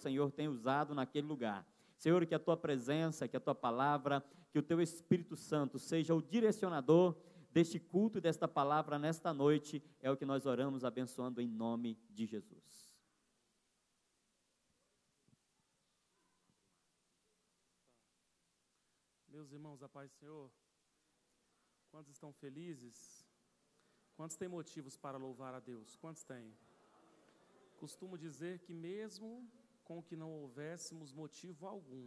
Senhor tem usado naquele lugar. Senhor, que a Tua presença, que a Tua palavra, que o Teu Espírito Santo seja o direcionador deste culto e desta palavra nesta noite, é o que nós oramos abençoando em nome de Jesus. Meus irmãos, a paz do Senhor, quantos estão felizes? Quantos têm motivos para louvar a Deus? Quantos têm? Costumo dizer que mesmo com que não houvéssemos motivo algum,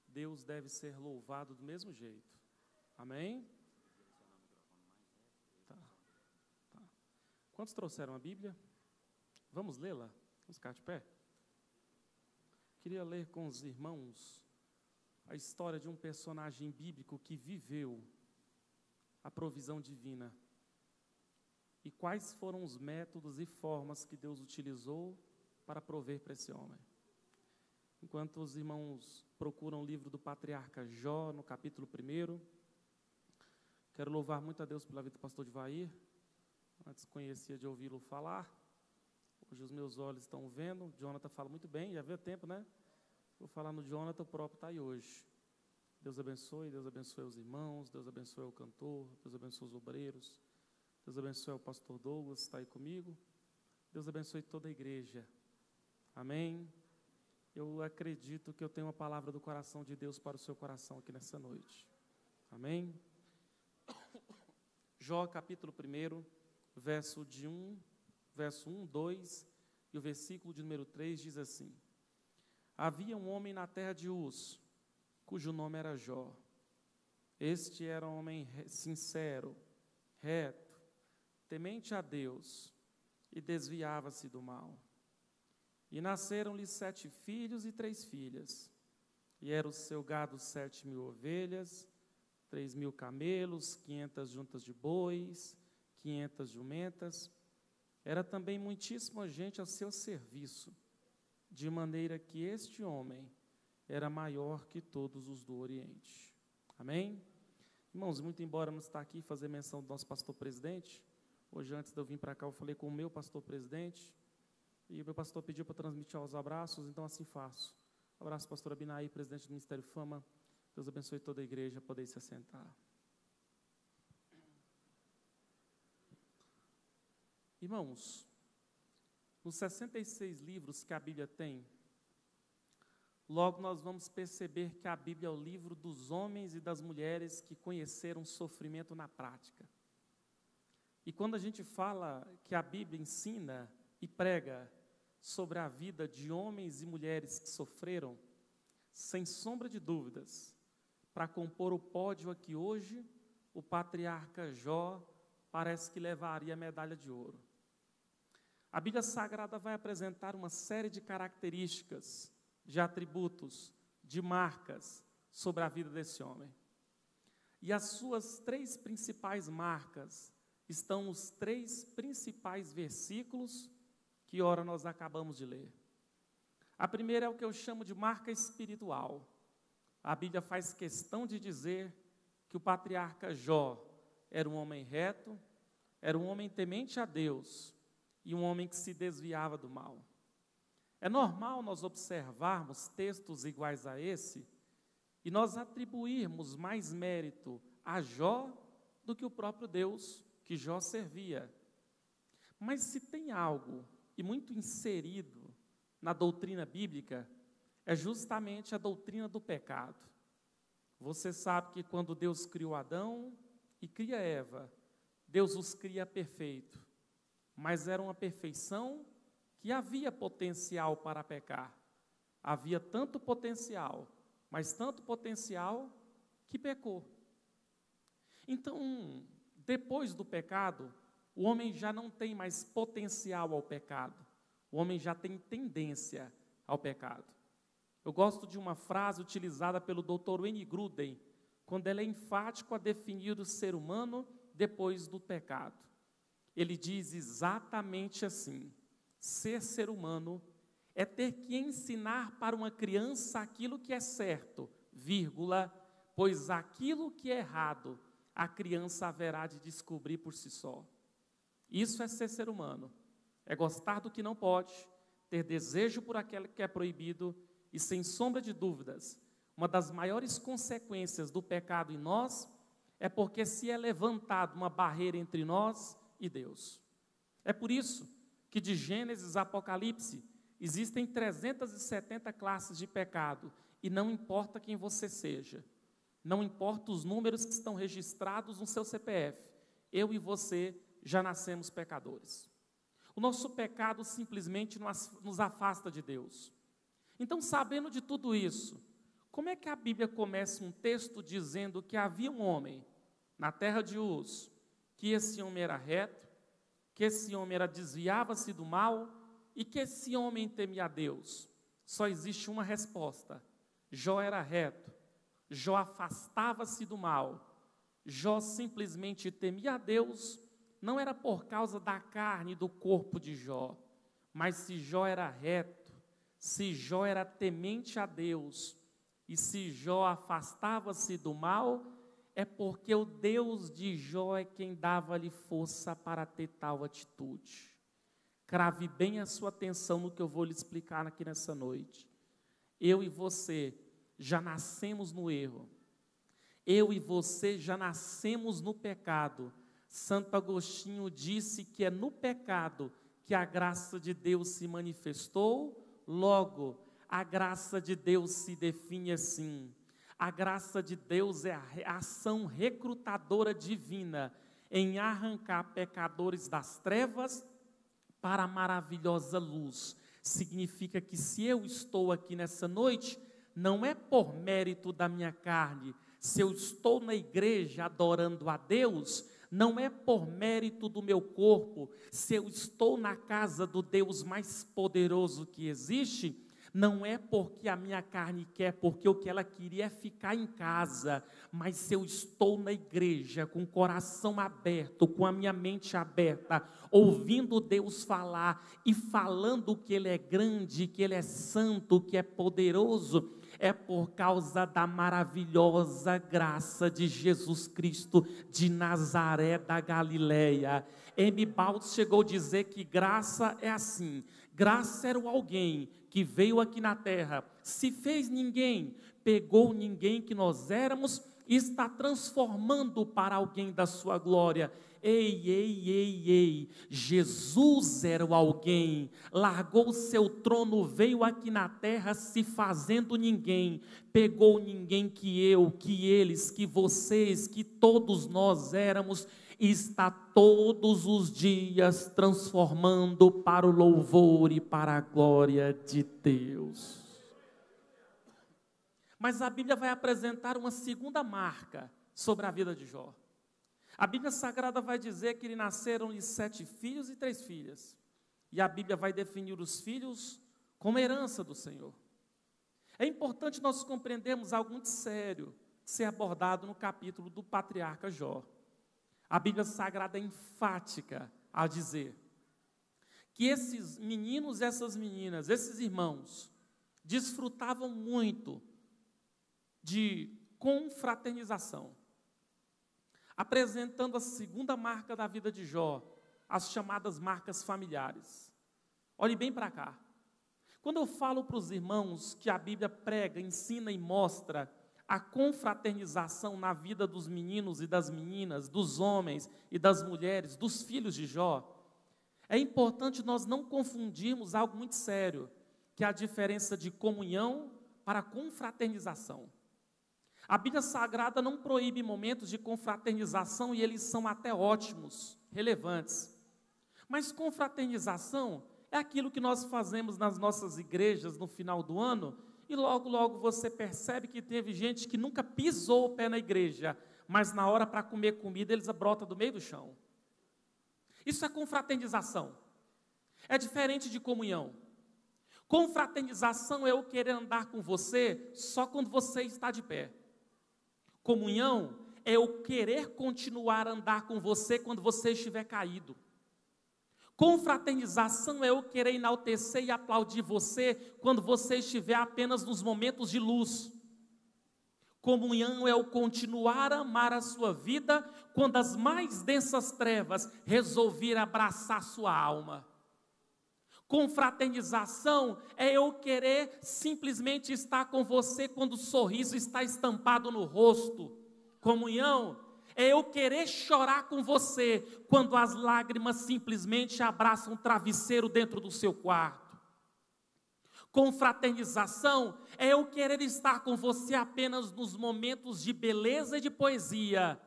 Deus deve ser louvado do mesmo jeito. Amém? Tá. Quantos trouxeram a Bíblia? Vamos lê-la? Vamos ficar de pé? Queria ler com os irmãos a história de um personagem bíblico que viveu a provisão divina. E quais foram os métodos e formas que Deus utilizou para prover para esse homem. Enquanto os irmãos procuram o livro do patriarca Jó, no capítulo 1, quero louvar muito a Deus pela vida do pastor Divair. Antes conhecia de ouvi-lo falar, hoje os meus olhos estão vendo. Jonathan fala muito bem, já veio tempo, né? Vou falar no Jonathan, o próprio está aí hoje. Deus abençoe os irmãos, Deus abençoe o cantor, Deus abençoe os obreiros, Deus abençoe o pastor Douglas, está aí comigo. Deus abençoe toda a igreja. Amém? Eu acredito que eu tenho uma palavra do coração de Deus para o seu coração aqui nessa noite. Amém? Jó, capítulo 1, verso 1, 2 e o versículo de número 3 diz assim: Havia um homem na terra de Uz, cujo nome era Jó. Este era um homem sincero, reto, temente a Deus, e desviava-se do mal. E nasceram-lhe 7 filhos e 3 filhas. E era o seu gado 7.000 ovelhas, 3.000 camelos, 500 juntas de bois, 500 jumentas. Era também muitíssima gente a seu serviço, de maneira que este homem era maior que todos os do Oriente. Amém? Irmãos, muito embora não estar aqui fazer menção do nosso pastor presidente, hoje antes de eu vir para cá eu falei com o meu pastor presidente, e o meu pastor pediu para transmitir os abraços, então assim faço. Abraço, pastor Abinaí, presidente do Ministério Fama. Deus abençoe toda a igreja, poder se assentar. Irmãos, nos 66 livros que a Bíblia tem, logo nós vamos perceber que a Bíblia é o livro dos homens e das mulheres que conheceram sofrimento na prática. E quando a gente fala que a Bíblia ensina e prega sobre a vida de homens e mulheres que sofreram, sem sombra de dúvidas, para compor o pódio aqui hoje, o patriarca Jó parece que levaria a medalha de ouro. A Bíblia Sagrada vai apresentar uma série de características, de atributos, de marcas sobre a vida desse homem. E as suas 3 principais marcas estão nos 3 principais versículos que ora nós acabamos de ler. A primeira é o que eu chamo de marca espiritual. A Bíblia faz questão de dizer que o patriarca Jó era um homem reto, era um homem temente a Deus e um homem que se desviava do mal. É normal nós observarmos textos iguais a esse e nós atribuirmos mais mérito a Jó do que o próprio Deus que Jó servia. Mas se tem algo, e muito inserido na doutrina bíblica, é justamente a doutrina do pecado. Você sabe que quando Deus criou Adão e cria Eva, Deus os cria perfeito, mas era uma perfeição que havia potencial para pecar. Havia tanto potencial, mas tanto potencial que pecou. Então, depois do pecado, o homem já não tem mais potencial ao pecado. O homem já tem tendência ao pecado. Eu gosto de uma frase utilizada pelo Dr. Wayne Grudem, quando ele é enfático a definir o ser humano depois do pecado. Ele diz exatamente assim: ser humano é ter que ensinar para uma criança aquilo que é certo, vírgula, pois aquilo que é errado, a criança haverá de descobrir por si só. Isso é ser humano, é gostar do que não pode, ter desejo por aquilo que é proibido e, sem sombra de dúvidas, uma das maiores consequências do pecado em nós é porque se é levantada uma barreira entre nós e Deus. É por isso que de Gênesis a Apocalipse existem 370 classes de pecado e não importa quem você seja, não importa os números que estão registrados no seu CPF, eu e você já nascemos pecadores. O nosso pecado simplesmente nos afasta de Deus. Então, sabendo de tudo isso, como é que a Bíblia começa um texto dizendo que havia um homem na terra de Uz, que esse homem era reto, que esse homem desviava-se do mal e que esse homem temia a Deus? Só existe uma resposta: Jó era reto, Jó afastava-se do mal, Jó simplesmente temia a Deus. Não era por causa da carne e do corpo de Jó, mas se Jó era reto, se Jó era temente a Deus, e se Jó afastava-se do mal, é porque o Deus de Jó é quem dava-lhe força para ter tal atitude. Crave bem a sua atenção no que eu vou lhe explicar aqui nessa noite. Eu e você já nascemos no erro. Eu e você já nascemos no pecado. Santo Agostinho disse que é no pecado que a graça de Deus se manifestou. Logo, a graça de Deus se define assim: a graça de Deus é a ação recrutadora divina em arrancar pecadores das trevas para a maravilhosa luz. Significa que se eu estou aqui nessa noite, não é por mérito da minha carne. Se eu estou na igreja adorando a Deus, não é por mérito do meu corpo. Se eu estou na casa do Deus mais poderoso que existe, não é porque a minha carne quer, porque o que ela queria é ficar em casa. Mas se eu estou na igreja com o coração aberto, com a minha mente aberta, ouvindo Deus falar e falando que Ele é grande, que Ele é santo, que é poderoso, é por causa da maravilhosa graça de Jesus Cristo de Nazaré da Galileia. M. Baltz chegou a dizer que graça é assim: graça era o alguém que veio aqui na terra, se fez ninguém, pegou ninguém que nós éramos e está transformando para alguém da sua glória. Ei, Jesus era o alguém, largou o seu trono, veio aqui na terra se fazendo ninguém, pegou ninguém que eu, que eles, que vocês, que todos nós éramos, e está todos os dias transformando para o louvor e para a glória de Deus. Mas a Bíblia vai apresentar uma segunda marca sobre a vida de Jó. A Bíblia Sagrada vai dizer que lhe nasceram-lhe 7 filhos e 3 filhas. E a Bíblia vai definir os filhos como herança do Senhor. É importante nós compreendermos algo muito sério ser abordado no capítulo do patriarca Jó. A Bíblia Sagrada é enfática ao dizer que esses meninos e essas meninas, esses irmãos, desfrutavam muito de confraternização, apresentando a segunda marca da vida de Jó, as chamadas marcas familiares. Olhe bem para cá. Quando eu falo para os irmãos que a Bíblia prega, ensina e mostra a confraternização na vida dos meninos e das meninas, dos homens e das mulheres, dos filhos de Jó, é importante nós não confundirmos algo muito sério, que é a diferença de comunhão para confraternização. A Bíblia Sagrada não proíbe momentos de confraternização e eles são até ótimos, relevantes. Mas confraternização é aquilo que nós fazemos nas nossas igrejas no final do ano e logo, logo você percebe que teve gente que nunca pisou o pé na igreja, mas na hora para comer comida eles brotam do meio do chão. Isso é confraternização. É diferente de comunhão. Confraternização é eu querer andar com você só quando você está de pé. Comunhão é eu querer continuar a andar com você quando você estiver caído. Confraternização é eu querer enaltecer e aplaudir você quando você estiver apenas nos momentos de luz. Comunhão é o continuar a amar a sua vida quando as mais densas trevas resolver abraçar sua alma. Confraternização é eu querer simplesmente estar com você quando o sorriso está estampado no rosto. Comunhão é eu querer chorar com você quando as lágrimas simplesmente abraçam um travesseiro dentro do seu quarto. Confraternização é eu querer estar com você apenas nos momentos de beleza e de poesia.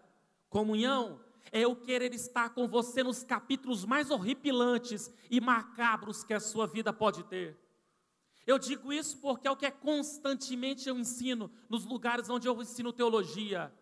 Comunhão é eu querer estar com você nos capítulos mais horripilantes e macabros que a sua vida pode ter. Eu digo isso porque é o que constantemente eu ensino nos lugares onde eu ensino teologia.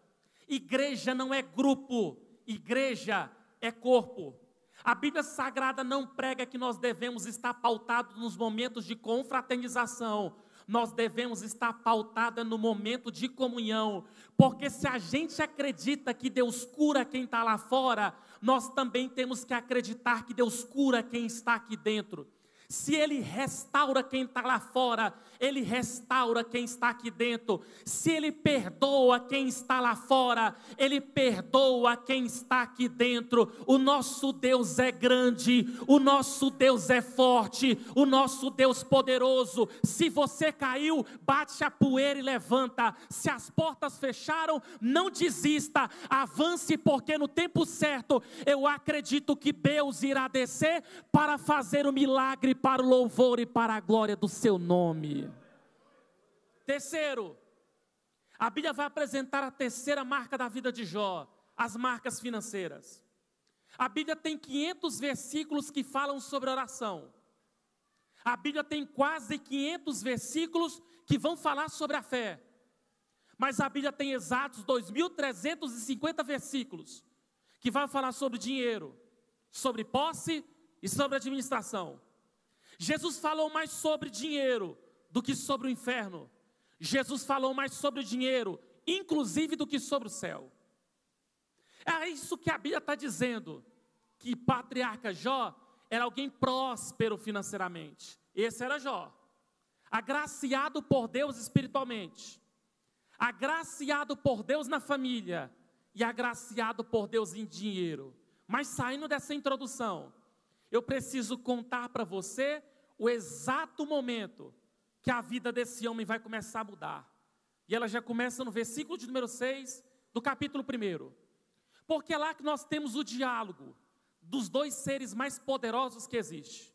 Igreja não é grupo, igreja é corpo. A Bíblia Sagrada não prega que nós devemos estar pautados nos momentos de confraternização. Nós devemos estar pautada no momento de comunhão, porque se a gente acredita que Deus cura quem está lá fora, nós também temos que acreditar que Deus cura quem está aqui dentro. Se Ele restaura quem está lá fora, Ele restaura quem está aqui dentro. Se Ele perdoa quem está lá fora, Ele perdoa quem está aqui dentro. O nosso Deus é grande, o nosso Deus é forte, o nosso Deus poderoso. Se você caiu, bate a poeira e levanta. Se as portas fecharam, não desista, avance, porque no tempo certo, eu acredito que Deus irá descer para fazer o milagre para o louvor e para a glória do seu nome. Terceiro, a Bíblia vai apresentar a terceira marca da vida de Jó, as marcas financeiras. A Bíblia tem 500 versículos que falam sobre oração. A Bíblia tem quase 500 versículos que vão falar sobre a fé. Mas a Bíblia tem exatos 2.350 versículos que vão falar sobre dinheiro, sobre posse e sobre administração. Jesus falou mais sobre dinheiro do que sobre o inferno. Jesus falou mais sobre o dinheiro, inclusive do que sobre o céu. É isso que a Bíblia está dizendo, que patriarca Jó era alguém próspero financeiramente. Esse era Jó, agraciado por Deus espiritualmente, agraciado por Deus na família e agraciado por Deus em dinheiro. Mas saindo dessa introdução, eu preciso contar para você o exato momento que a vida desse homem vai começar a mudar. E ela já começa no versículo de número 6 do capítulo 1. Porque é lá que nós temos o diálogo dos dois seres mais poderosos que existe.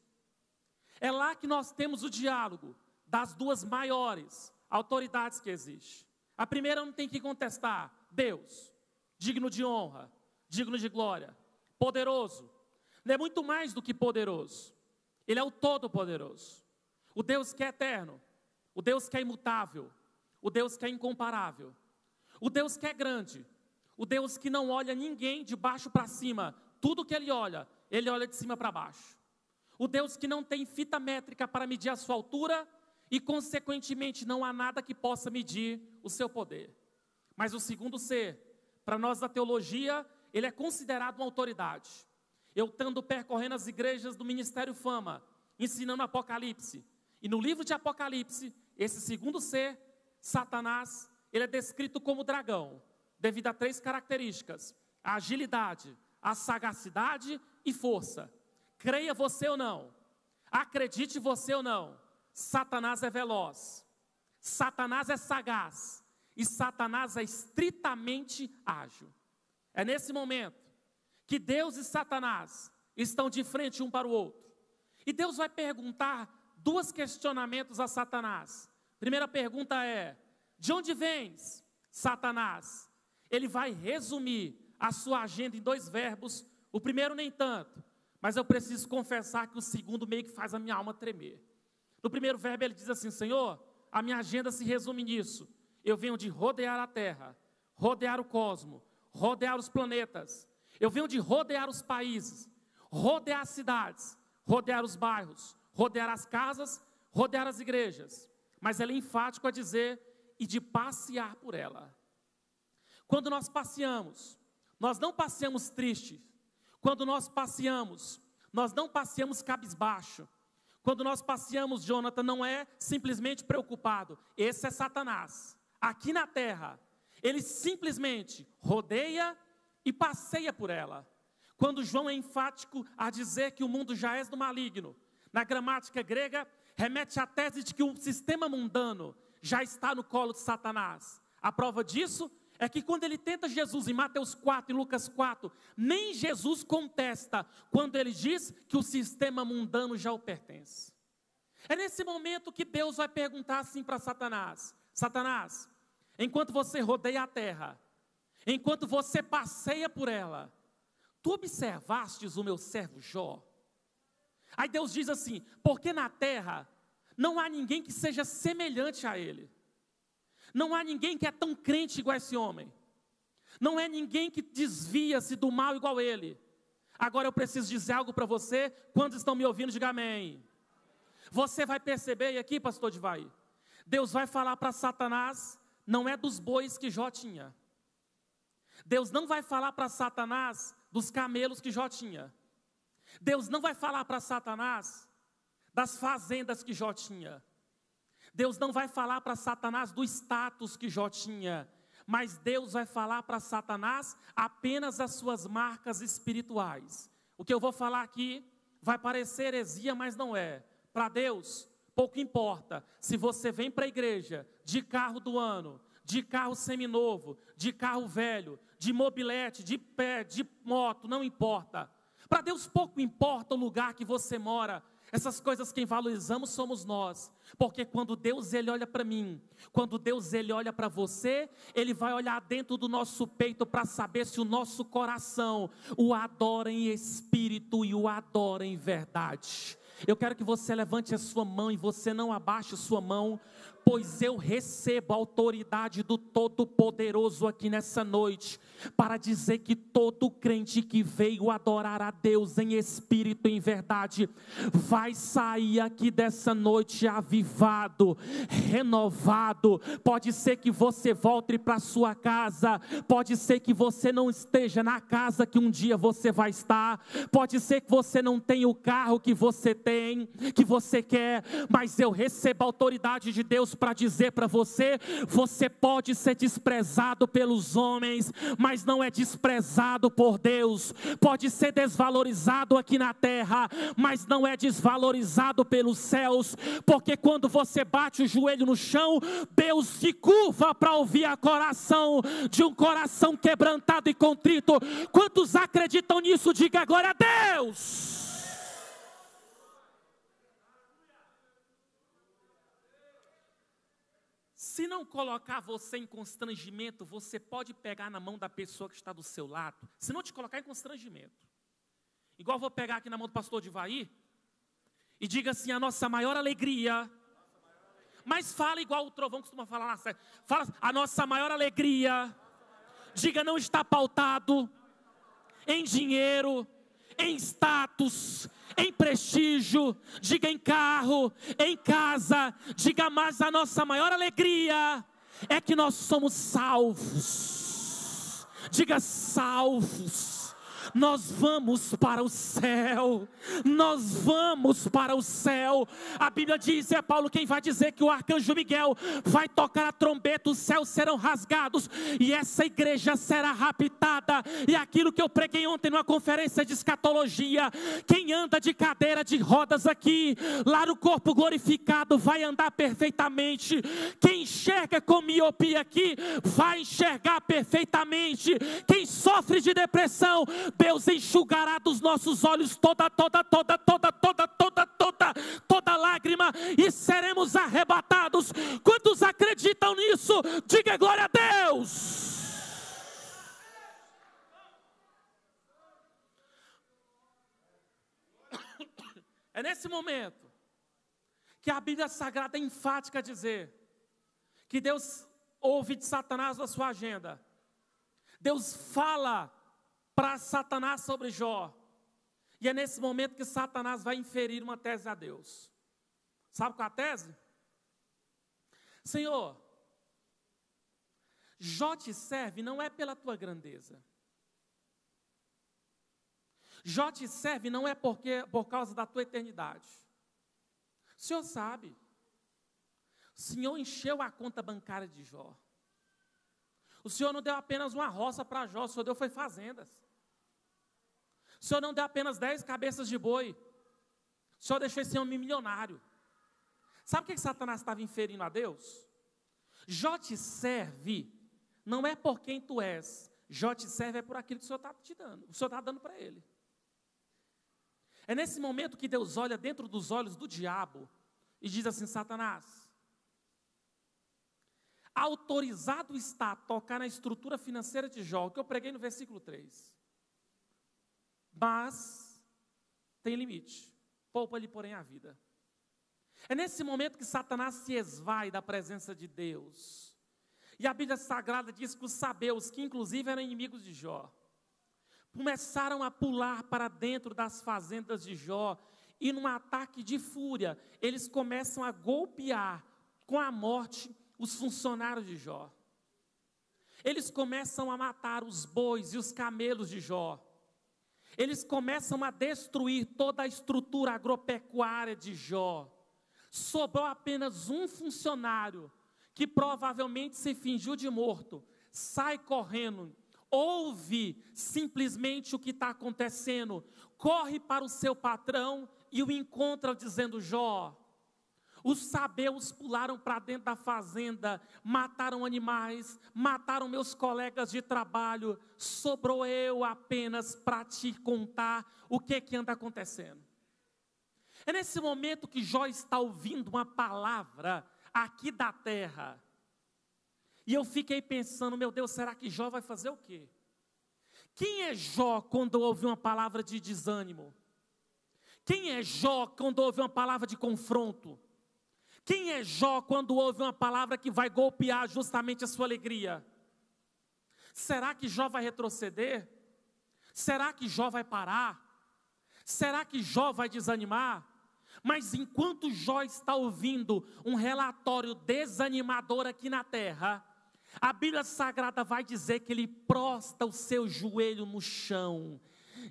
É lá que nós temos o diálogo das duas maiores autoridades que existe. A primeira não tem que contestar, Deus, digno de honra, digno de glória, poderoso. Ele é muito mais do que poderoso. Ele é o Todo-Poderoso. O Deus que é eterno. O Deus que é imutável. O Deus que é incomparável. O Deus que é grande. O Deus que não olha ninguém de baixo para cima. Tudo que Ele olha de cima para baixo. O Deus que não tem fita métrica para medir a sua altura e, consequentemente, não há nada que possa medir o seu poder. Mas o segundo ser, para nós da teologia, ele é considerado uma autoridade. Eu estando percorrendo as igrejas do Ministério Fama, ensinando Apocalipse. E no livro de Apocalipse, esse segundo ser, Satanás, ele é descrito como dragão, devido a 3 características: a agilidade, a sagacidade e força. Creia você ou não, acredite você ou não, Satanás é veloz, Satanás é sagaz e Satanás é estritamente ágil. É nesse momento que Deus e Satanás estão de frente um para o outro. E Deus vai perguntar 2 questionamentos a Satanás. Primeira pergunta é: de onde vens, Satanás? Ele vai resumir a sua agenda em 2 verbos. O primeiro nem tanto, mas eu preciso confessar que o segundo meio que faz a minha alma tremer. No primeiro verbo ele diz assim: Senhor, a minha agenda se resume nisso. Eu venho de rodear a terra, rodear o cosmo, rodear os planetas. Eu venho de rodear os países, rodear as cidades, rodear os bairros, rodear as casas, rodear as igrejas. Mas ele é enfático a dizer: e de passear por ela. Quando nós passeamos, nós não passeamos tristes. Quando nós passeamos, nós não passeamos cabisbaixo. Quando nós passeamos, Jonathan, não é simplesmente preocupado. Esse é Satanás. Aqui na terra, ele simplesmente rodeia e passeia por ela. Quando João é enfático a dizer que o mundo já é do maligno, na gramática grega, remete à tese de que o sistema mundano já está no colo de Satanás. A prova disso é que quando ele tenta Jesus em Mateus 4 e Lucas 4, nem Jesus contesta quando ele diz que o sistema mundano já o pertence. É nesse momento que Deus vai perguntar assim para Satanás: Satanás, enquanto você rodeia a terra, enquanto você passeia por ela, tu observastes o meu servo Jó? Aí Deus diz assim: porque na terra não há ninguém que seja semelhante a ele. Não há ninguém que é tão crente igual a esse homem. Não é ninguém que desvia-se do mal igual a ele. Agora eu preciso dizer algo para você. Quantos estão me ouvindo, diga amém. Você vai perceber, e aqui, pastor Divaí, Deus vai falar para Satanás, não é dos bois que Jó tinha. Deus não vai falar para Satanás dos camelos que Jó tinha. Deus não vai falar para Satanás das fazendas que Jó tinha. Deus não vai falar para Satanás do status que Jó tinha. Mas Deus vai falar para Satanás apenas as suas marcas espirituais. O que eu vou falar aqui vai parecer heresia, mas não é. Para Deus, pouco importa se você vem para a igreja de carro do ano, de carro seminovo, de carro velho, de mobilete, de pé, de moto, não importa. Para Deus pouco importa o lugar que você mora. Essas coisas quem valorizamos somos nós. Porque quando Deus ele olha para mim, quando Deus ele olha para você, Ele vai olhar dentro do nosso peito para saber se o nosso coração o adora em espírito e o adora em verdade. Eu quero que você levante a sua mão e você não abaixe a sua mão, pois eu recebo a autoridade do Todo-Poderoso aqui nessa noite, para dizer que todo crente que veio adorar a Deus em espírito e em verdade, vai sair aqui dessa noite avivado, renovado. Pode ser que você volte para sua casa, pode ser que você não esteja na casa que um dia você vai estar, pode ser que você não tenha o carro que você tem, que você quer, mas eu recebo a autoridade de Deus para dizer para você: você pode ser desprezado pelos homens, mas não é desprezado por Deus. Pode ser desvalorizado aqui na terra, mas não é desvalorizado pelos céus, porque quando você bate o joelho no chão, Deus se curva para ouvir a coração de um coração quebrantado e contrito. Quantos acreditam nisso? Diga glória a Deus. Se não colocar você em constrangimento, você pode pegar na mão da pessoa que está do seu lado. Se não te colocar em constrangimento, igual vou pegar aqui na mão do pastor Divaí, e diga assim: a nossa maior alegria. Mas fala igual o trovão costuma falar na série. Fala: a nossa maior alegria. Diga: não está pautado em dinheiro, em status, em prestígio. Diga: em carro, em casa. Diga: mas a nossa maior alegria é que nós somos salvos. Diga: salvos. Nós vamos para o céu. Nós vamos para o céu. A Bíblia diz, é Paulo quem vai dizer, que o arcanjo Miguel vai tocar a trombeta, os céus serão rasgados e essa igreja será raptada. E aquilo que eu preguei ontem numa conferência de escatologia, quem anda de cadeira de rodas aqui, lá no corpo glorificado, vai andar perfeitamente. Quem enxerga com miopia aqui, vai enxergar perfeitamente. Quem sofre de depressão, Deus enxugará dos nossos olhos toda lágrima e seremos arrebatados. Quantos acreditam nisso? Diga glória a Deus. É nesse momento que a Bíblia Sagrada é enfática a dizer que Deus ouve de Satanás a sua agenda. Deus fala para Satanás sobre Jó. E é nesse momento que Satanás vai inferir uma tese a Deus. Sabe qual é a tese? Senhor, Jó te serve não é pela tua grandeza. Jó te serve não é por causa da tua eternidade. O Senhor sabe. O Senhor encheu a conta bancária de Jó. O Senhor não deu apenas uma roça para Jó, o Senhor deu foi fazendas. O Senhor não deu apenas 10 cabeças de boi. O O Senhor deixou esse homem milionário. Sabe o que Satanás estava inferindo a Deus? Jó te serve, não é por quem tu és. Jó te serve é por aquilo que o Senhor está te dando. O Senhor está dando para ele. É nesse momento que Deus olha dentro dos olhos do diabo e diz assim: Satanás, autorizado está a tocar na estrutura financeira de Jó, que eu preguei no versículo 3. Mas tem limite. Poupa-lhe, porém, a vida. É nesse momento que Satanás se esvai da presença de Deus. E a Bíblia Sagrada diz que os sabeus, que inclusive eram inimigos de Jó, começaram a pular para dentro das fazendas de Jó, e num ataque de fúria, eles começam a golpear com a morte os funcionários de Jó. Eles começam a matar os bois e os camelos de Jó. Eles começam a destruir toda a estrutura agropecuária de Jó. Sobrou apenas um funcionário, que provavelmente se fingiu de morto, sai correndo, ouve simplesmente o que está acontecendo, corre para o seu patrão e o encontra dizendo: Jó, os sabeus pularam para dentro da fazenda, mataram animais, mataram meus colegas de trabalho, sobrou eu apenas para te contar o que anda acontecendo. É nesse momento que Jó está ouvindo uma palavra aqui da terra. E eu fiquei pensando: meu Deus, será que Jó vai fazer o quê? Quem é Jó quando ouve uma palavra de desânimo? Quem é Jó quando ouve uma palavra de confronto? Quem é Jó quando ouve uma palavra que vai golpear justamente a sua alegria? Será que Jó vai retroceder? Será que Jó vai parar? Será que Jó vai desanimar? Mas enquanto Jó está ouvindo um relatório desanimador aqui na terra, a Bíblia Sagrada vai dizer que ele prostra o seu joelho no chão.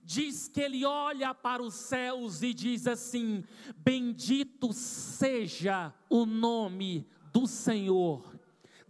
Diz que ele olha para os céus e diz assim: bendito seja o nome do Senhor.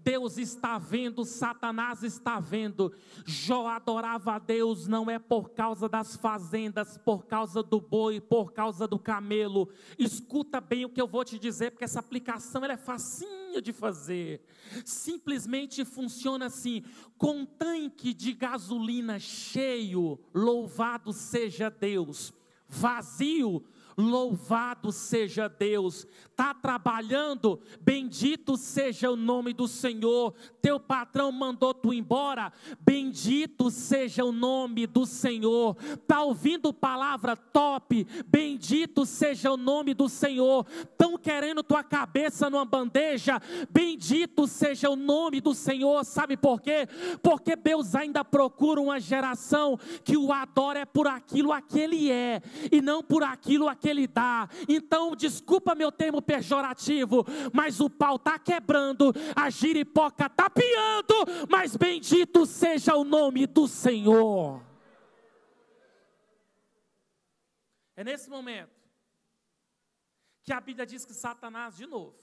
Deus está vendo, Satanás está vendo. Jó adorava a Deus, não é por causa das fazendas, por causa do boi, por causa do camelo. Escuta bem o que eu vou te dizer, porque essa aplicação ela é facinha de fazer. Simplesmente funciona assim: com um tanque de gasolina cheio, louvado seja Deus. Vazio, louvado seja Deus. Está trabalhando, bendito seja o nome do Senhor. Teu patrão mandou tu embora, bendito seja o nome do Senhor. Está ouvindo palavra top, bendito seja o nome do Senhor. Estão querendo tua cabeça numa bandeja, bendito seja o nome do Senhor. Sabe por quê? Porque Deus ainda procura uma geração que o adora é por aquilo a que Ele é, e não por aquilo a que Ele dá. Então, desculpa meu termo pejorativo, mas o pau está quebrando, a giripoca está piando, mas bendito seja o nome do Senhor. É nesse momento que a Bíblia diz que Satanás, de novo,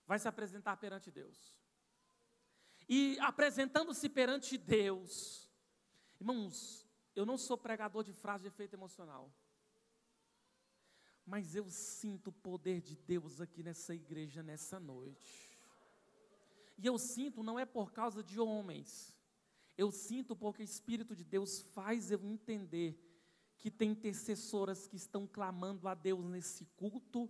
vai se apresentar perante Deus. E apresentando-se perante Deus, irmãos, eu não sou pregador de frase de efeito emocional, mas eu sinto o poder de Deus aqui nessa igreja, nessa noite. E eu sinto, não é por causa de homens, eu sinto porque o Espírito de Deus faz eu entender que tem intercessoras que estão clamando a Deus nesse culto,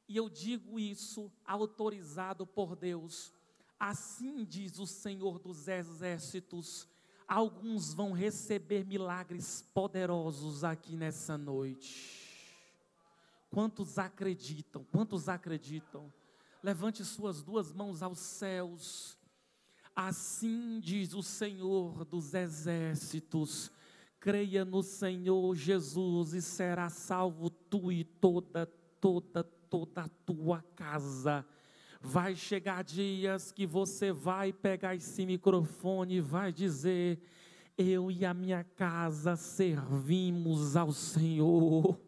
e eu digo isso autorizado por Deus. Assim diz o Senhor dos Exércitos: alguns vão receber milagres poderosos aqui nessa noite. Quantos acreditam? Quantos acreditam? Levante suas duas mãos aos céus. Assim diz o Senhor dos Exércitos: creia no Senhor Jesus e será salvo tu e toda a tua casa. Vai chegar dias que você vai pegar esse microfone e vai dizer: eu e a minha casa servimos ao Senhor.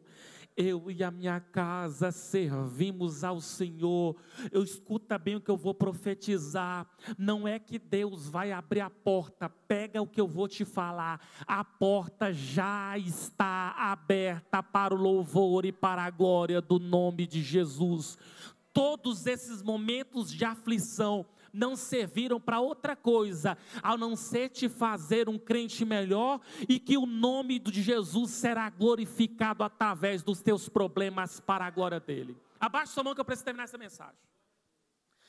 eu e a minha casa servimos ao Senhor. Eu escuta bem o que eu vou profetizar. Não é que Deus vai abrir a porta, pega o que eu vou te falar. A porta já está aberta para o louvor e para a glória do nome de Jesus. Todos esses momentos de aflição não serviram para outra coisa, a não ser te fazer um crente melhor, e que o nome de Jesus será glorificado através dos teus problemas para a glória dele. Abaixa sua mão que eu preciso terminar essa mensagem.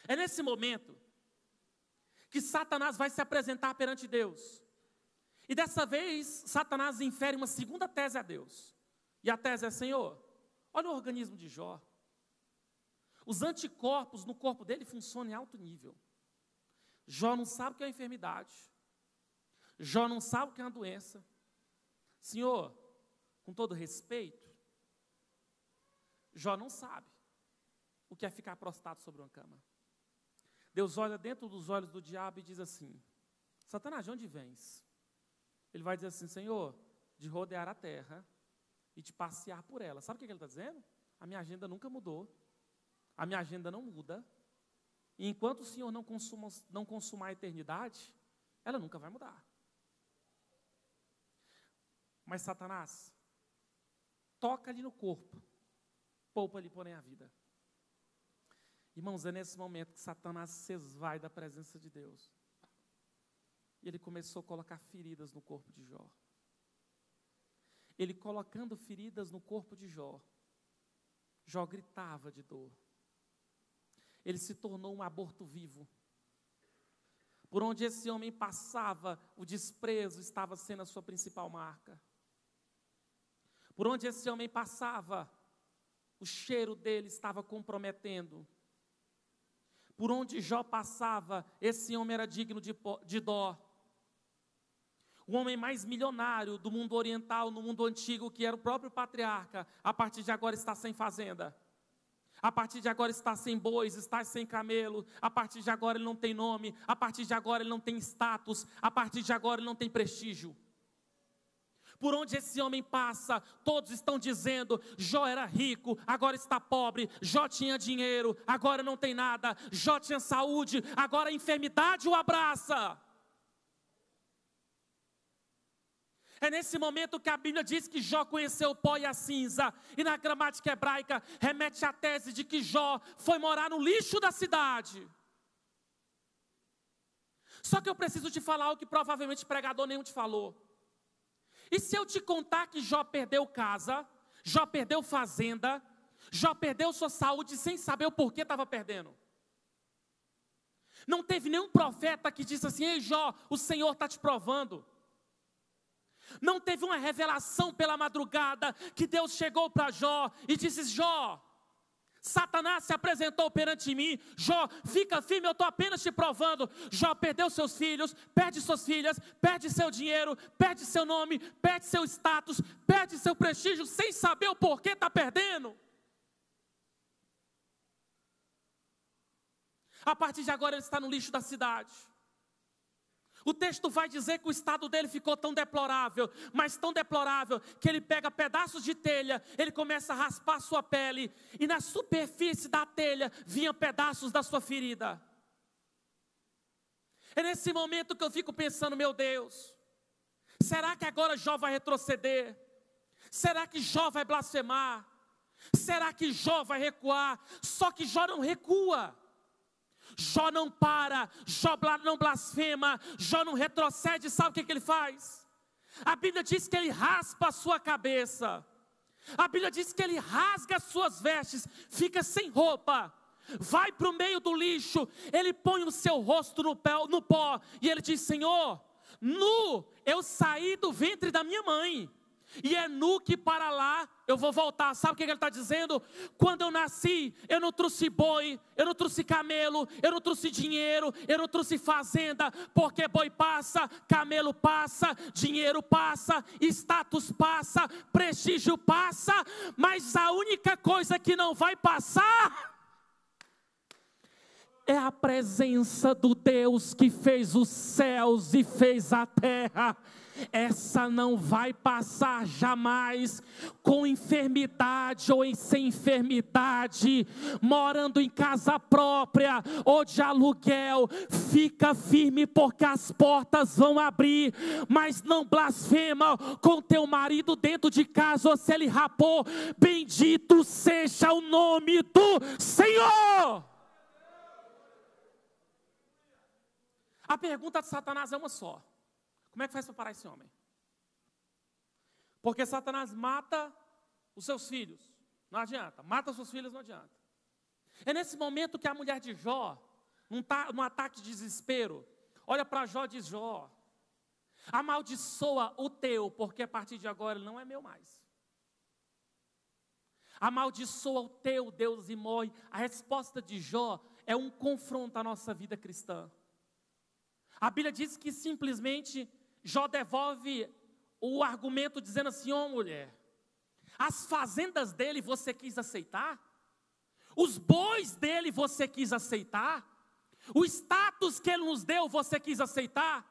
É nesse momento que Satanás vai se apresentar perante Deus, e dessa vez Satanás infere uma segunda tese a Deus, e a tese é: Senhor, olha o organismo de Jó. Os anticorpos no corpo dele funcionam em alto nível. Jó não sabe o que é uma enfermidade. Jó não sabe o que é uma doença. Senhor, com todo respeito, Jó não sabe o que é ficar prostrado sobre uma cama. Deus olha dentro dos olhos do diabo e diz assim: Satanás, de onde vens? Ele vai dizer assim: Senhor, de rodear a terra e de passear por ela. Sabe o que ele está dizendo? A minha agenda nunca mudou. A minha agenda não muda. E enquanto o Senhor não consumar a eternidade, ela nunca vai mudar. Mas Satanás, toca ali no corpo, poupa-lhe porém a vida. Irmãos, é nesse momento que Satanás se esvai da presença de Deus. E ele começou a colocar feridas no corpo de Jó. Ele colocando feridas no corpo de Jó, Jó gritava de dor. Ele se tornou um aborto vivo. Por onde esse homem passava, o desprezo estava sendo a sua principal marca. Por onde esse homem passava, o cheiro dele estava comprometendo. Por onde Jó passava, esse homem era digno de dó. O homem mais milionário do mundo oriental, no mundo antigo, que era o próprio patriarca, a partir de agora está sem fazenda. A partir de agora está sem bois, está sem camelo. A partir de agora ele não tem nome. A partir de agora ele não tem status. A partir de agora ele não tem prestígio. Por onde esse homem passa, todos estão dizendo: Jó era rico, agora está pobre. Jó tinha dinheiro, agora não tem nada. Jó tinha saúde, agora a enfermidade o abraça. É nesse momento que a Bíblia diz que Jó conheceu o pó e a cinza. E na gramática hebraica remete à tese de que Jó foi morar no lixo da cidade. Só que eu preciso te falar algo que provavelmente pregador nenhum te falou. E se eu te contar que Jó perdeu casa, Jó perdeu fazenda, Jó perdeu sua saúde sem saber o porquê estava perdendo? Não teve nenhum profeta que disse assim: ei Jó, o Senhor está te provando. Não teve uma revelação pela madrugada que Deus chegou para Jó e disse: Jó, Satanás se apresentou perante mim. Jó, fica firme, eu estou apenas te provando. Jó perdeu seus filhos, perde suas filhas, perde seu dinheiro, perde seu nome, perde seu status, perde seu prestígio, sem saber o porquê está perdendo. A partir de agora ele está no lixo da cidade. O texto vai dizer que o estado dele ficou tão deplorável, mas tão deplorável, que ele pega pedaços de telha, ele começa a raspar sua pele, e na superfície da telha vinham pedaços da sua ferida. É nesse momento que eu fico pensando: meu Deus, será que agora Jó vai retroceder? Será que Jó vai blasfemar? Será que Jó vai recuar? Só que Jó não recua. Jó não para, Jó não blasfema, Jó não retrocede. Sabe o que ele faz? A Bíblia diz que ele raspa a sua cabeça. A Bíblia diz que ele rasga as suas vestes, fica sem roupa, vai para o meio do lixo, ele põe o seu rosto no pó, e ele diz: Senhor, nu eu saí do ventre da minha mãe, e é nu que para lá eu vou voltar. Sabe o que ele está dizendo? Quando eu nasci, eu não trouxe boi, eu não trouxe camelo, eu não trouxe dinheiro, eu não trouxe fazenda, porque boi passa, camelo passa, dinheiro passa, status passa, prestígio passa, mas a única coisa que não vai passar é a presença do Deus que fez os céus e fez a terra. Essa não vai passar jamais, com enfermidade ou sem enfermidade, morando em casa própria ou de aluguel. Fica firme, porque as portas vão abrir, mas não blasfema com teu marido dentro de casa, ou se ele rapou. Bendito seja o nome do Senhor. A pergunta de Satanás é uma só: como é que faz para parar esse homem? Porque Satanás mata os seus filhos, não adianta. Mata os seus filhos, não adianta. É nesse momento que a mulher de Jó, num ataque de desespero, olha para Jó e diz: Jó, amaldiçoa o teu, porque a partir de agora ele não é meu mais. Amaldiçoa o teu Deus e morre. A resposta de Jó é um confronto à nossa vida cristã. A Bíblia diz que simplesmente Jó devolve o argumento dizendo assim: ó mulher, as fazendas dele você quis aceitar? Os bois dele você quis aceitar? O status que ele nos deu você quis aceitar?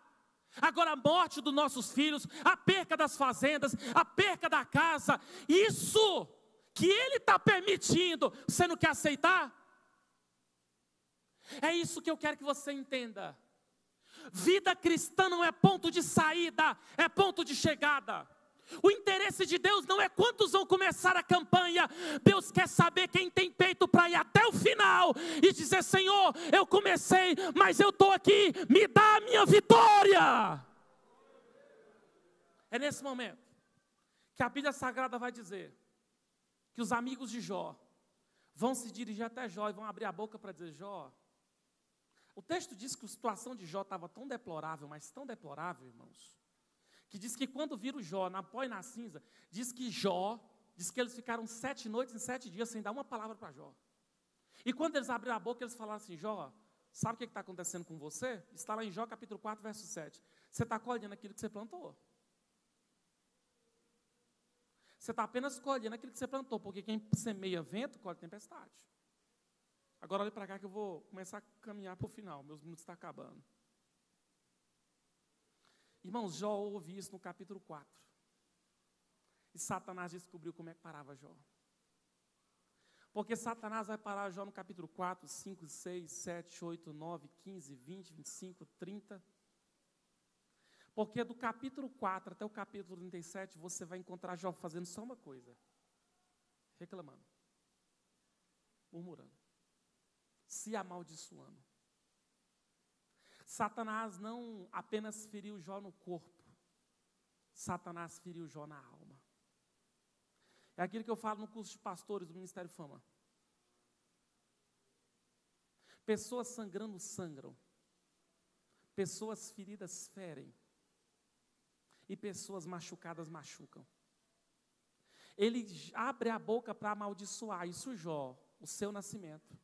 Agora a morte dos nossos filhos, a perca das fazendas, a perca da casa, isso que ele está permitindo, você não quer aceitar? É isso que eu quero que você entenda. Vida cristã não é ponto de saída, é ponto de chegada. O interesse de Deus não é quantos vão começar a campanha. Deus quer saber quem tem peito para ir até o final e dizer: Senhor, eu comecei, mas eu estou aqui, me dá a minha vitória. É nesse momento que a Bíblia Sagrada vai dizer que os amigos de Jó vão se dirigir até Jó e vão abrir a boca para dizer: Jó, o texto diz que a situação de Jó estava tão deplorável, mas tão deplorável, irmãos, que diz que quando viram Jó na pó e na cinza, diz que eles ficaram 7 noites e 7 dias sem dar uma palavra para Jó. E quando eles abriram a boca, eles falaram assim: Jó, sabe o que está acontecendo com você? Está lá em Jó capítulo 4, verso 7. Você está colhendo aquilo que você plantou. Você está apenas colhendo aquilo que você plantou, porque quem semeia vento, colhe tempestade. Agora olha para cá que eu vou começar a caminhar para o final, meus minutos estão acabando. Irmãos, Jó ouve isso no capítulo 4. E Satanás descobriu como é que parava Jó. Porque Satanás vai parar Jó no capítulo 4, 5, 6, 7, 8, 9, 15, 20, 25, 30. Porque do capítulo 4 até o capítulo 37, você vai encontrar Jó fazendo só uma coisa: reclamando, murmurando, se amaldiçoando. Satanás não apenas feriu Jó no corpo, Satanás feriu Jó na alma. É aquilo que eu falo no curso de pastores do Ministério Fama. Pessoas sangrando sangram, pessoas feridas ferem, e pessoas machucadas machucam. Ele abre a boca para amaldiçoar, isso Jó, o seu nascimento.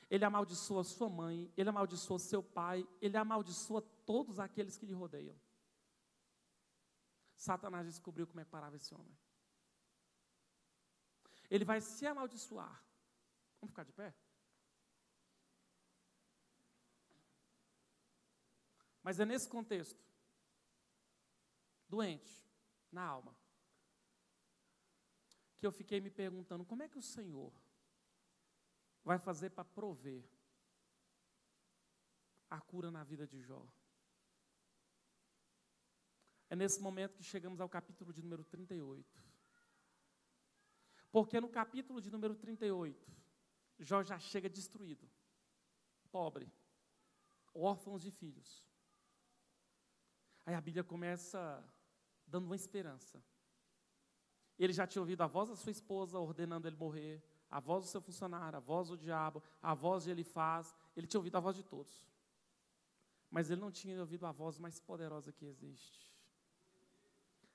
Ele amaldiçoa sua mãe, ele amaldiçoa seu pai, ele amaldiçoa todos aqueles que lhe rodeiam. Satanás descobriu como é que parava esse homem. Ele vai se amaldiçoar. Vamos ficar de pé? Mas é nesse contexto, doente, na alma, que eu fiquei me perguntando: como é que o Senhor vai fazer para prover a cura na vida de Jó? É nesse momento que chegamos ao capítulo de número 38. Porque no capítulo de número 38, Jó já chega destruído, pobre, órfãos de filhos. Aí a Bíblia começa dando uma esperança. Ele já tinha ouvido a voz da sua esposa ordenando ele morrer, a voz do seu funcionário, a voz do diabo, a voz de Elifaz. Ele tinha ouvido a voz de todos. Mas ele não tinha ouvido a voz mais poderosa que existe.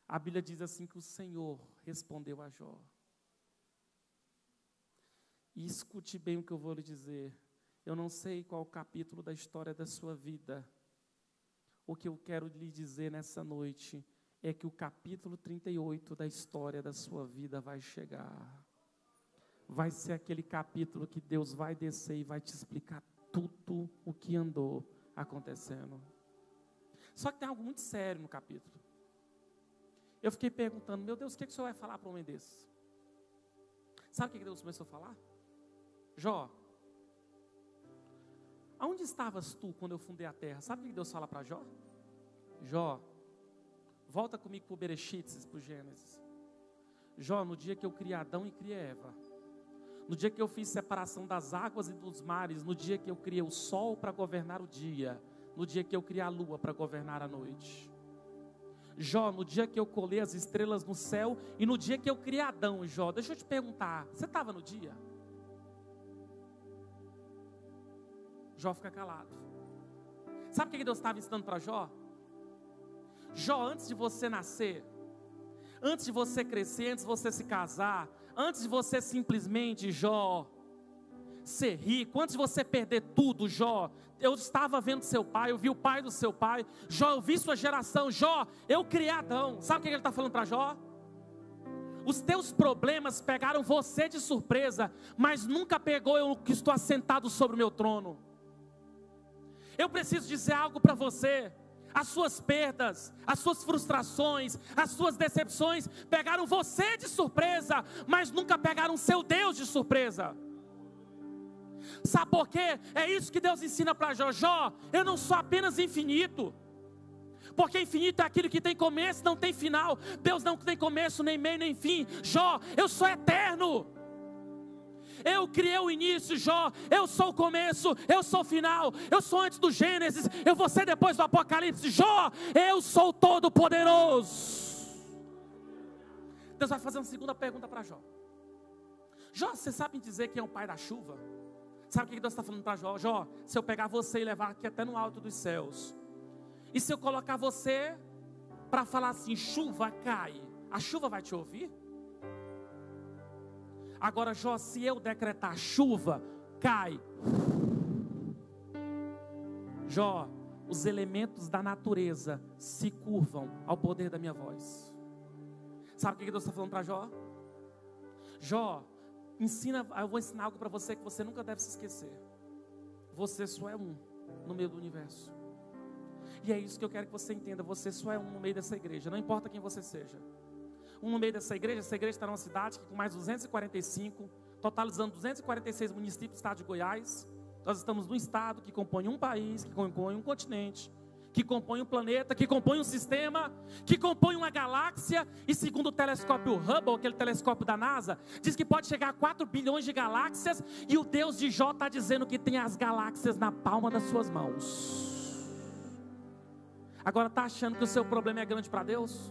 A Bíblia diz assim que o Senhor respondeu a Jó. E escute bem o que eu vou lhe dizer. Eu não sei qual o capítulo da história da sua vida. O que eu quero lhe dizer nessa noite é que o capítulo 38 da história da sua vida vai chegar. Vai ser aquele capítulo que Deus vai descer e vai te explicar tudo o que andou acontecendo. Só que tem algo muito sério no capítulo. Eu fiquei perguntando, meu Deus, o que o Senhor vai falar para um homem desse? Sabe o que Deus começou a falar? Jó, aonde estavas tu quando eu fundei a terra? Sabe o que Deus fala para Jó? Jó, volta comigo para o Berechites, para o Gênesis. Jó, no dia que eu criei Adão e criei Eva, no dia que eu fiz separação das águas e dos mares, no dia que eu criei o sol para governar o dia, no dia que eu criei a lua para governar a noite. Jó, no dia que eu colei as estrelas no céu e no dia que eu criei Adão. Jó, deixa eu te perguntar, você estava no dia? Jó fica calado. Sabe o que Deus estava ensinando para Jó? Jó, antes de você nascer, antes de você crescer, antes de você se casar, antes de você simplesmente, Jó, ser rico, antes de você perder tudo, Jó, eu estava vendo seu pai, eu vi o pai do seu pai, Jó, eu vi sua geração, Jó, eu criei Adão. Sabe o que ele está falando para Jó? Os teus problemas pegaram você de surpresa, mas nunca pegou eu que estou assentado sobre o meu trono. Eu preciso dizer algo para você. As suas perdas, as suas frustrações, as suas decepções pegaram você de surpresa, mas nunca pegaram seu Deus de surpresa. Sabe por quê? É isso que Deus ensina para Jó. Jó, eu não sou apenas infinito, porque infinito é aquilo que tem começo, não tem final. Deus não tem começo, nem meio, nem fim. Jó, eu sou eterno. Eu criei o início, Jó, eu sou o começo, eu sou o final, eu sou antes do Gênesis, eu vou ser depois do Apocalipse. Jó, eu sou todo poderoso. Deus vai fazer uma segunda pergunta para Jó. Jó, você sabe dizer quem é o pai da chuva? Sabe o que Deus está falando para Jó? Jó, se eu pegar você e levar aqui até no alto dos céus, e se eu colocar você para falar assim, chuva cai, a chuva vai te ouvir? Agora, Jó, se eu decretar chuva, cai. Jó, os elementos da natureza se curvam ao poder da minha voz. Sabe o que Deus está falando para Jó? Jó, eu vou ensinar algo para você que você nunca deve se esquecer. Você só é um no meio do universo. E é isso que eu quero que você entenda. Você só é um no meio dessa igreja, não importa quem você seja. Um no meio dessa igreja está numa cidade que com mais 245, totalizando 246 municípios do estado de Goiás. Nós estamos num estado que compõe um país, que compõe um continente, que compõe um planeta, que compõe um sistema, que compõe uma galáxia. E segundo o telescópio Hubble, aquele telescópio da NASA, diz que pode chegar a 4 bilhões de galáxias. E o Deus de Jó está dizendo que tem as galáxias na palma das suas mãos. Agora está achando que o seu problema é grande para Deus?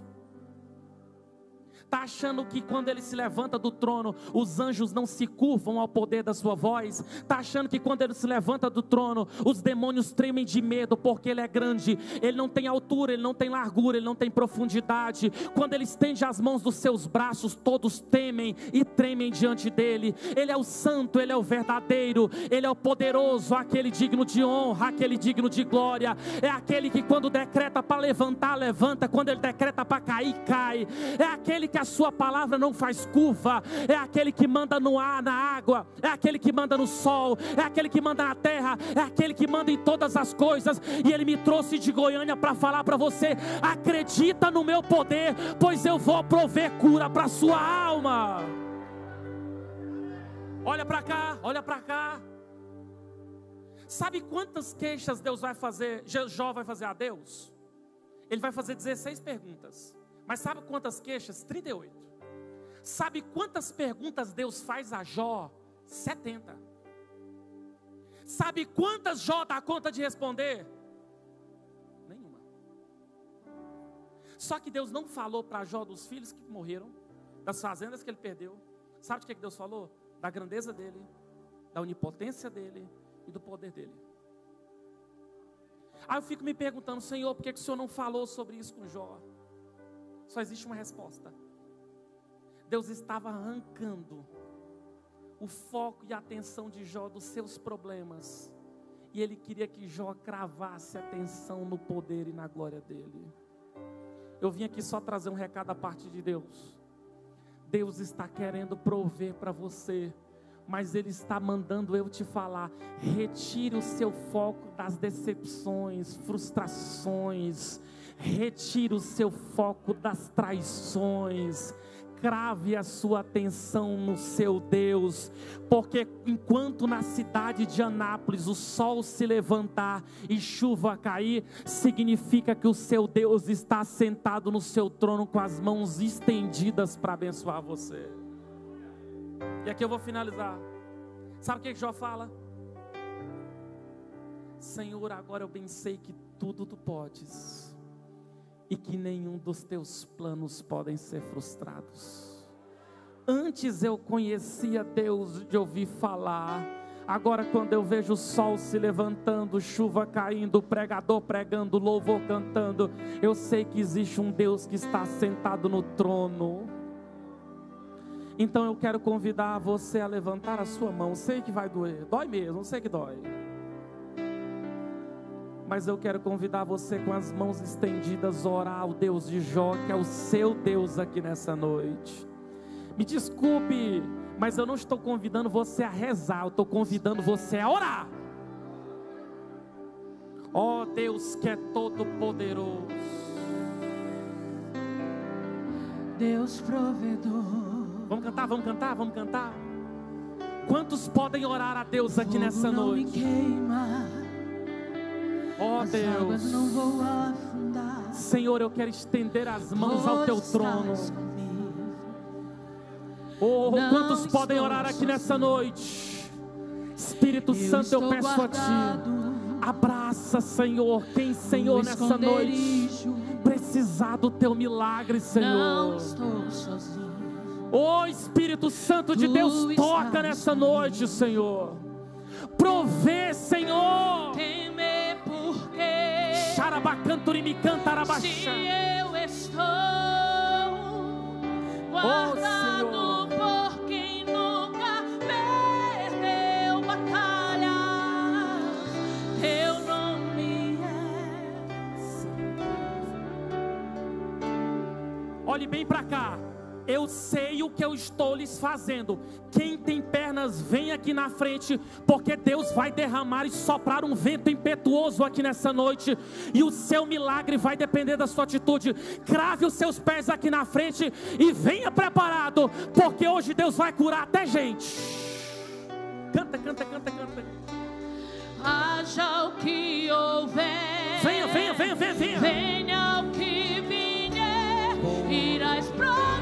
Está achando que quando ele se levanta do trono, os anjos não se curvam ao poder da sua voz? Está achando que quando ele se levanta do trono, os demônios tremem de medo, porque ele é grande, ele não tem altura, ele não tem largura, ele não tem profundidade. Quando ele estende as mãos dos seus braços, todos temem e tremem diante dele. Ele é o santo, ele é o verdadeiro, ele é o poderoso, aquele digno de honra, aquele digno de glória. É aquele que quando decreta para levantar, levanta, quando ele decreta para cair, cai. É aquele que a sua palavra não faz curva, é aquele que manda no ar, na água, é aquele que manda no sol, é aquele que manda na terra, é aquele que manda em todas as coisas. E ele me trouxe de Goiânia para falar para você: acredita no meu poder, pois eu vou prover cura para a sua alma. Olha para cá, olha para cá. Sabe quantas queixas Deus vai fazer, Jó vai fazer a Deus? Ele vai fazer 16 perguntas. Mas sabe quantas queixas? 38. Sabe quantas perguntas Deus faz a Jó? 70. Sabe quantas Jó dá conta de responder? Nenhuma. Só que Deus não falou para Jó dos filhos que morreram, das fazendas que ele perdeu. Sabe de que Deus falou? Da grandeza dele, da onipotência dele e do poder dele. Aí eu fico me perguntando: Senhor, por que o Senhor não falou sobre isso com Jó? Só existe uma resposta. Deus estava arrancando o foco e a atenção de Jó dos seus problemas, e Ele queria que Jó cravasse a atenção no poder e na glória dEle. Eu vim aqui só trazer um recado da parte de Deus. Deus está querendo prover para você Mas Ele está mandando eu te falar: retire o seu foco das decepções, frustrações, retire o seu foco das traições, crave a sua atenção no seu Deus, porque enquanto na cidade de Anápolis o sol se levantar e chuva cair, significa que o seu Deus está sentado no seu trono com as mãos estendidas para abençoar você. E aqui eu vou finalizar. Sabe o que Jó fala? Senhor, agora eu bem sei que tudo tu podes e que nenhum dos teus planos podem ser frustrados. Antes eu conhecia Deus de ouvir falar. Agora quando eu vejo o sol se levantando, chuva caindo, pregador pregando, louvor cantando, eu sei que existe um Deus que está sentado no trono. Então eu quero convidar você a levantar a sua mão. Sei que vai doer, dói mesmo, sei que dói. Mas eu quero convidar você com as mãos estendidas a orar ao Deus de Jó, que é o seu Deus aqui nessa noite. Me desculpe, mas eu não estou convidando você a rezar, eu estou convidando você a orar. Ó Deus que é todo poderoso, Deus provedor. Vamos cantar, vamos cantar, vamos cantar. Quantos podem orar a Deus aqui nessa noite? Ó Deus, Senhor, eu quero estender as mãos ao teu trono. Oh, quantos podem orar aqui nessa noite? Espírito Santo, eu peço a Ti, abraça, Senhor, quem, Senhor, nessa noite precisar do Teu milagre, Senhor. Não estou sozinho. Oh, Espírito Santo de Deus, toca nessa noite, Senhor. Provê, Senhor. Temer porque se eu estou guardado por quem nunca perdeu batalha. Teu nome é. Olhe bem para cá. Eu sei o que eu estou lhes fazendo. Quem tem pernas, vem aqui na frente, porque Deus vai derramar e soprar um vento impetuoso aqui nessa noite, e o seu milagre vai depender da sua atitude. Crave os seus pés aqui na frente e venha preparado, porque hoje Deus vai curar até gente. Canta, canta, canta, canta. Haja o que houver, venha, venha, venha, venha, venha. Venha o que vier, irás provar.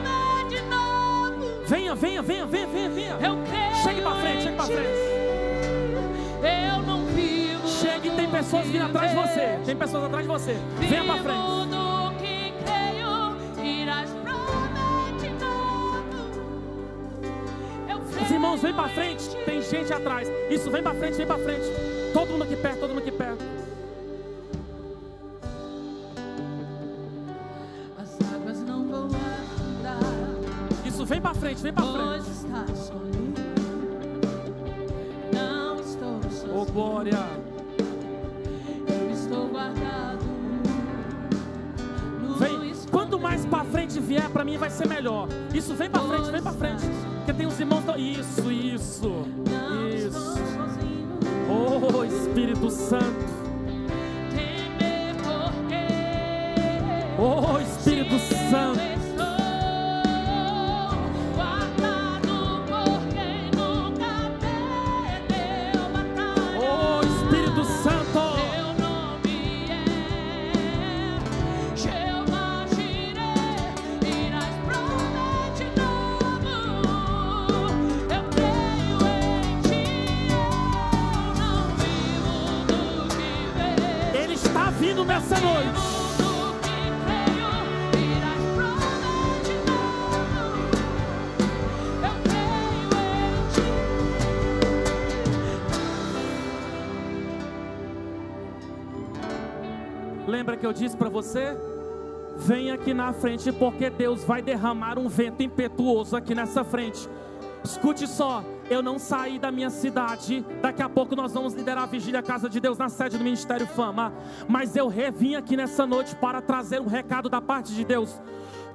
Venha, venha, venha, venha, venha, venha. Eu creio. Chegue para frente, chegue para frente. Eu não vivo. Chegue, tem pessoas vindo atrás de você. Tem pessoas atrás de você. Venha para frente. No que creio, irás provar de novo. Os irmãos, vem para frente. Tem gente atrás. Isso, vem para frente, vem para frente. Todo mundo aqui perto, todo mundo aqui perto. As águas não vão afundar. Isso, vem para frente, vem para frente. Pois estás comigo. Não estou sozinho. Oh, glória. Eu estou guardado. Vem. Quanto mais para frente vier, para mim vai ser melhor. Isso, vem para frente, vem para frente. Porque tem uns irmãos. Isso, isso. Isso. Oh, Espírito Santo. Temer porque. Oh, Espírito Santo. Nessa noite, lembra que eu disse para você? Vem aqui na frente, porque Deus vai derramar um vento impetuoso aqui nessa frente. Escute só, eu não saí da minha cidade. Daqui a pouco nós vamos liderar a vigília Casa de Deus na sede do Ministério Fama. Mas eu vim aqui nessa noite para trazer um recado da parte de Deus.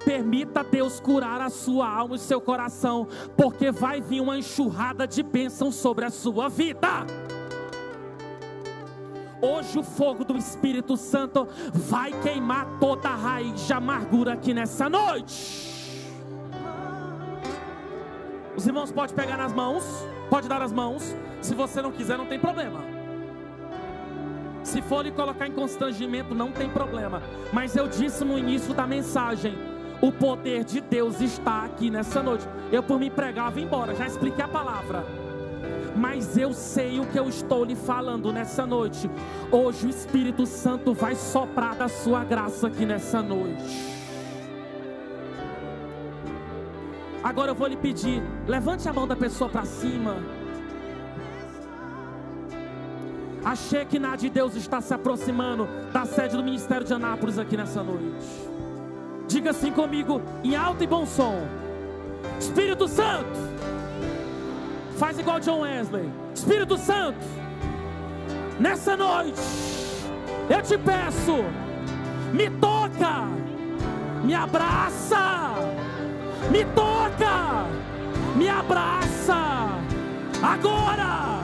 permita Deus curar a sua alma e o seu coração, porque vai vir uma enxurrada de bênção sobre a sua vida. Hoje o fogo do Espírito Santo vai queimar toda a raiz de amargura aqui nessa noite. Os irmãos podem pegar nas mãos, pode dar as mãos. Se você não quiser, não tem problema. Se for lhe colocar em constrangimento, não tem problema. Mas eu disse no início da mensagem, o poder de Deus está aqui nessa noite. Eu por mim pregava e embora, já expliquei a palavra. Mas eu sei o que eu estou lhe falando nessa noite. Hoje o Espírito Santo vai soprar da sua graça aqui nessa noite. Agora eu vou lhe pedir, levante a mão da pessoa para cima. A Shekinah de Deus está se aproximando da sede do Ministério de Anápolis aqui nessa noite. Diga assim comigo, em alto e bom som: Espírito Santo. Faz igual John Wesley. Espírito Santo, nessa noite eu te peço, me toca, me abraça, me toca, me abraça, agora,